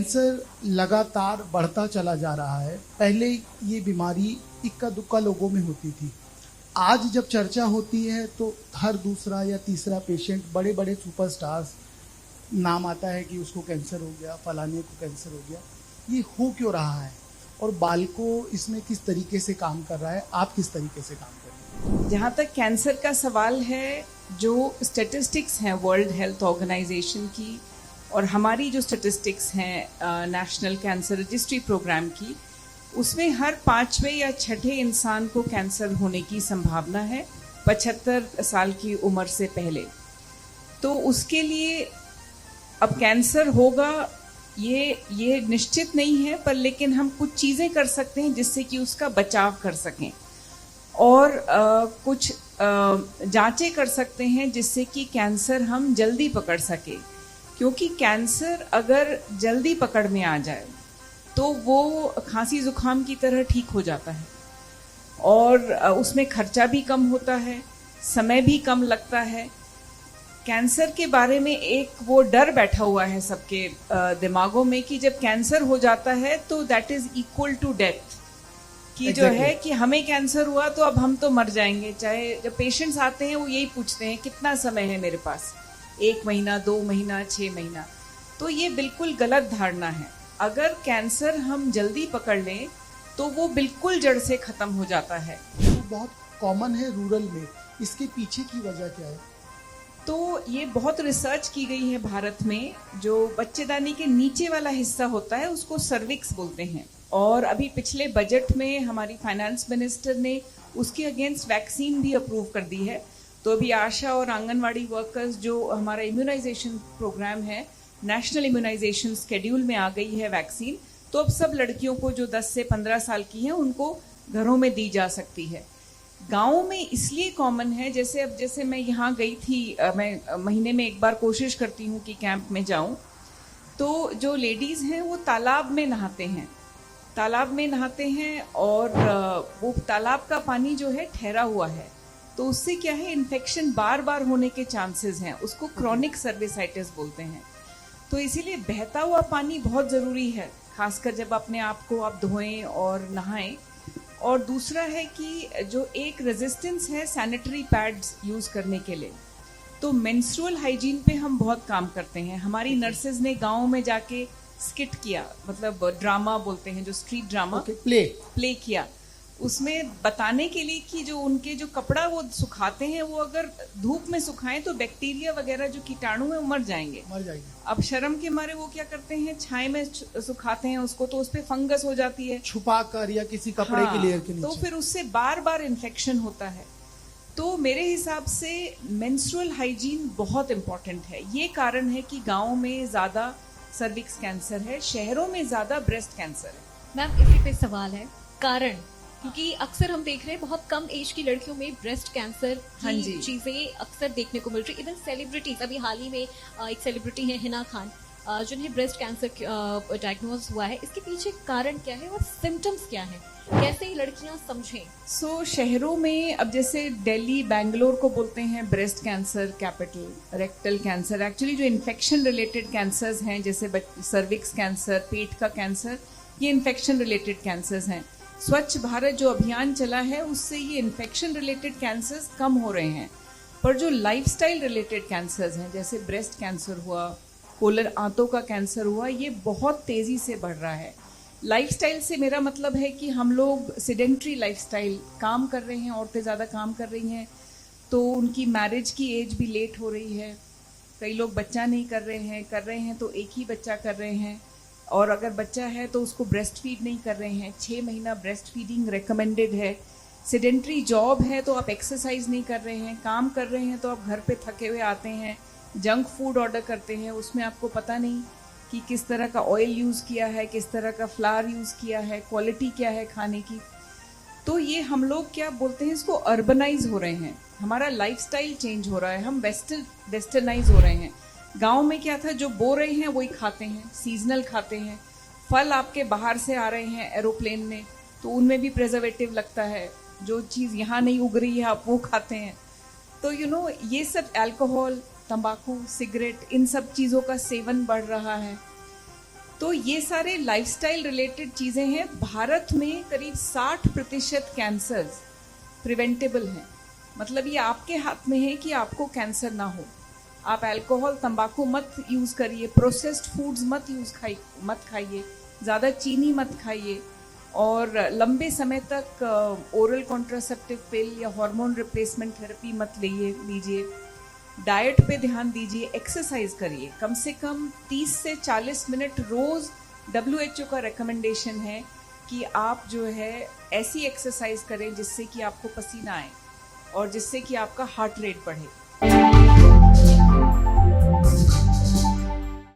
Cancer लगातार बढ़ता चला जा रहा है। पहले ये बीमारी इक्का दुक्का लोगों में होती थी। आज जब चर्चा होती है तो हर दूसरा या तीसरा पेशेंट, बड़े बड़े सुपरस्टार्स, नाम आता है कि उसको कैंसर हो गया, फलाने को कैंसर हो गया। ये हो क्यों रहा है और बाल्को इसमें किस तरीके से काम कर रहा है? आप किस तरीके से काम कर रहे हैं? जहाँ तक कैंसर का सवाल है, जो स्टैटिस्टिक्स हैं वर्ल्ड हेल्थ ऑर्गेनाइजेशन की और हमारी जो स्टैटिस्टिक्स हैं नेशनल कैंसर रजिस्ट्री प्रोग्राम की, उसमें हर 5वें या 6ठे इंसान को कैंसर होने की संभावना है 75 साल की उम्र से पहले। तो उसके लिए अब कैंसर होगा ये निश्चित नहीं है, पर लेकिन हम कुछ चीज़ें कर सकते हैं जिससे कि उसका बचाव कर सकें और कुछ जांचें कर सकते हैं जिससे कि कैंसर हम जल्दी पकड़ सके। क्योंकि कैंसर अगर जल्दी पकड़ में आ जाए तो वो खांसी जुकाम की तरह ठीक हो जाता है और उसमें खर्चा भी कम होता है, समय भी कम लगता है। कैंसर के बारे में एक वो डर बैठा हुआ है सबके दिमागों में कि जब कैंसर हो जाता है तो that is equal to death, कि जो है कि हमें कैंसर हुआ तो अब हम तो मर जाएंगे। चाहे जब पेशेंट्स आते हैं वो यही पूछते हैं कितना समय है मेरे पास, 1 महीना, 2 महीना, 6 महीना। तो ये बिल्कुल गलत धारणा है। अगर कैंसर हम जल्दी पकड़ लें तो वो बिल्कुल जड़ से खत्म हो जाता है। बहुत कॉमन है रूरल में, इसके पीछे की वजह क्या है? तो ये बहुत रिसर्च की गई है भारत में। जो बच्चेदानी के नीचे वाला हिस्सा होता है उसको सर्विक्स बोलते हैं, और अभी पिछले बजट में हमारी फाइनेंस मिनिस्टर ने उसके अगेंस्ट वैक्सीन भी अप्रूव कर दी है। तो अभी आशा और आंगनवाड़ी वर्कर्स, जो हमारा इम्यूनाइजेशन प्रोग्राम है, नेशनल इम्यूनाइजेशन स्केड्यूल में आ गई है वैक्सीन। तो अब सब लड़कियों को जो 10 से 15 साल की हैं उनको घरों में दी जा सकती है। गाँव में इसलिए कॉमन है, जैसे मैं यहाँ गई थी, मैं महीने में एक बार कोशिश करती हूँ कि कैंप में जाऊँ। तो जो लेडीज़ हैं वो तालाब में नहाते हैं और वो तालाब का पानी जो है ठहरा हुआ है, तो उससे क्या है, इन्फेक्शन बार बार होने के चांसेस हैं। उसको क्रॉनिक सर्विसाइटिस बोलते हैं। तो इसीलिए बहता हुआ पानी बहुत ज़रूरी है, खासकर जब अपने आप को आप धोएं और नहाएं। और दूसरा है कि जो एक रेजिस्टेंस है सैनिटरी पैड्स यूज़ करने के लिए, तो मेंस्ट्रुअल हाइजीन पे हम बहुत काम करते हैं। हमारी नर्सेज ने गाँव में जाके स्किट किया, मतलब ड्रामा बोलते हैं, जो स्ट्रीट ड्रामा प्ले किया, उसमें बताने के लिए कि जो उनके जो कपड़ा वो सुखाते हैं वो अगर धूप में सुखाएं तो बैक्टीरिया वगैरह जो कीटाणु है वो मर जाएंगे। अब शर्म के मारे वो क्या करते हैं, छाए में सुखाते हैं उसको, तो उस पर फंगस हो जाती है छुपा कर या किसी कपड़े के लेयर के नीचे, तो फिर उससे बार बार इन्फेक्शन होता है। तो मेरे हिसाब से मेंस्ट्रुअल हाइजीन बहुत इंपॉर्टेंट है। ये कारण है कि गाँव में ज्यादा सर्विक्स कैंसर है, शहरों में ज्यादा ब्रेस्ट कैंसर है। मैम इसी पे सवाल है, कारण, क्योंकि अक्सर हम देख रहे हैं बहुत कम एज की लड़कियों में ब्रेस्ट कैंसर की चीजें अक्सर देखने को मिल रही। इवन सेलिब्रिटीज, अभी हाल ही में एक सेलिब्रिटी है हिना खान, जिन्हें ब्रेस्ट कैंसर डायग्नोज हुआ है। इसके पीछे कारण क्या है और सिम्टम्स क्या है, कैसे ये लड़कियां समझें? शहरों में अब जैसे दिल्ली, बैंगलोर को बोलते हैं breast cancer capital, rectal cancer. Actually जो इन्फेक्शन रिलेटेड कैंसर्स हैं, जैसे सर्विक्स कैंसर, पेट का कैंसर, ये इन्फेक्शन रिलेटेड कैंसर्स हैं। स्वच्छ भारत जो अभियान चला है उससे ये इन्फेक्शन रिलेटेड कैंसर्स कम हो रहे हैं, पर जो लाइफस्टाइल रिलेटेड कैंसर्स हैं, जैसे ब्रेस्ट कैंसर हुआ, कोलर आंतों का कैंसर हुआ, ये बहुत तेजी से बढ़ रहा है। लाइफस्टाइल से मेरा मतलब है कि हम लोग सिडेंट्री लाइफस्टाइल, काम कर रहे हैं, औरतें ज़्यादा काम कर रही हैं, तो उनकी मैरिज की एज भी लेट हो रही है। कई लोग बच्चा नहीं कर रहे हैं तो एक ही बच्चा कर रहे हैं, और अगर बच्चा है तो उसको ब्रेस्ट फीड नहीं कर रहे हैं। 6 महीना ब्रेस्ट फीडिंग रेकमेंडेड है। सिडेंट्री जॉब है तो आप एक्सरसाइज नहीं कर रहे हैं, काम कर रहे हैं तो आप घर पे थके हुए आते हैं, जंक फूड ऑर्डर करते हैं, उसमें आपको पता नहीं कि किस तरह का ऑयल यूज़ किया है, किस तरह का फ्लावर यूज़ किया है, क्वालिटी क्या है खाने की। तो ये हम लोग क्या बोलते हैं, इसको अर्बनाइज हो रहे हैं, हमारा लाइफस्टाइल चेंज हो रहा है, हम वेस्टर्नाइज हो रहे हैं। गांव में क्या था, जो बो रहे हैं वही खाते हैं, सीजनल खाते हैं। फल आपके बाहर से आ रहे हैं एरोप्लेन में, तो उनमें भी प्रिजर्वेटिव लगता है। जो चीज़ यहाँ नहीं उग रही है आप वो खाते हैं। तो ये सब अल्कोहल, तंबाकू, सिगरेट, इन सब चीज़ों का सेवन बढ़ रहा है। तो ये सारे लाइफस्टाइल रिलेटेड चीजें हैं। भारत में करीब 60% कैंसर्स प्रिवेंटेबल हैं। मतलब ये आपके हाथ में है कि आपको कैंसर ना हो। आप अल्कोहल तंबाकू मत यूज करिए, प्रोसेस्ड फूड्स मत खाइए, ज़्यादा चीनी मत खाइए, और लंबे समय तक ओरल कॉन्ट्रासेप्टिव पिल या हार्मोन रिप्लेसमेंट थेरेपी मत लीजिए। डाइट पे ध्यान दीजिए, एक्सरसाइज करिए, कम से कम 30 से 40 मिनट रोज। WHO का रिकमेंडेशन है कि आप जो है ऐसी एक्सरसाइज करें जिससे कि आपको पसीना आए और जिससे कि आपका हार्ट रेट बढ़े।